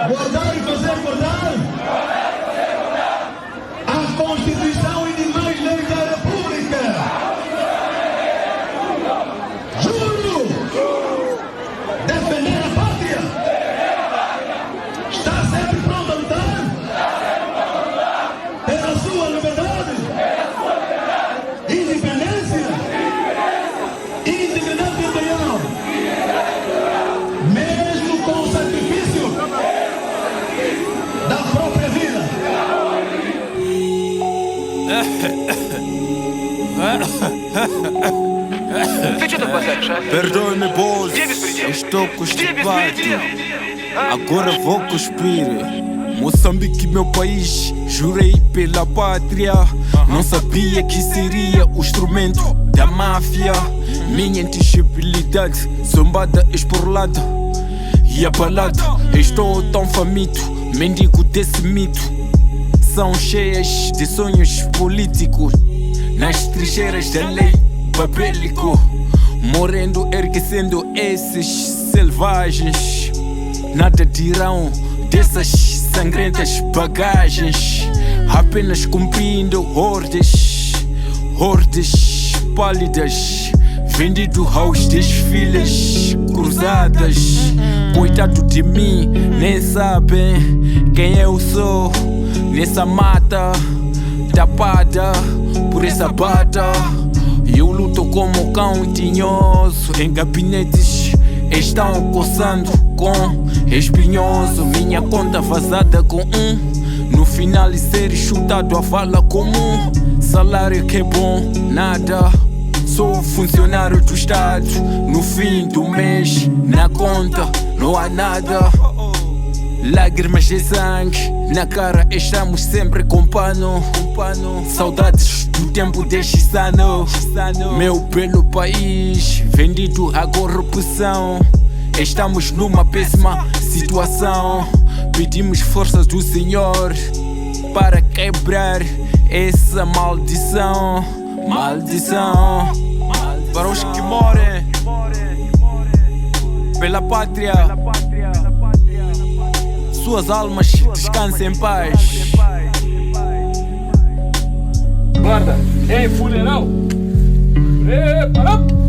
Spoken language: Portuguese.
Guardar e fazer guardar a Constituição e demais leis da República. Juro defender a pátria. Está sempre pronto a lutar pela sua liberdade, independência e integridade territorial, mesmo com o sacrifício da própria vida. Perdoe-me, boss, estou constipado. Agora vou cuspir. Moçambique, meu país, jurei pela pátria. Não sabia que seria o instrumento da máfia. Minha inteligibilidade, zombada, esporlada e abalada. Estou tão faminto, mendigo desse mito. São cheias de sonhos políticos nas trincheiras da lei babélico, morrendo, enriquecendo esses selvagens. Nada dirão dessas sangrentas bagagens, apenas cumprindo ordens pálidas, vendido aos desfiles cruzadas. Coitado de mim, nem sabem quem eu sou nessa mata tapada por essa bata. Eu luto como cão tinhoso em gabinetes, estão coçando com espinhoso. Minha conta vazada com no final ser chutado a vala comum. Salário que é bom, nada. Sou funcionário do Estado. No fim do mês, na conta não há nada. Lágrimas de sangue na cara, estamos sempre com pano. Saudades do tempo deste ano. Meu belo país, vendido à corrupção. Estamos numa péssima situação. Pedimos forças do Senhor para quebrar essa maldição. Para os que morrem pela pátria, suas almas descansem em paz. Guarda, ei, fuleirão! Ei, para!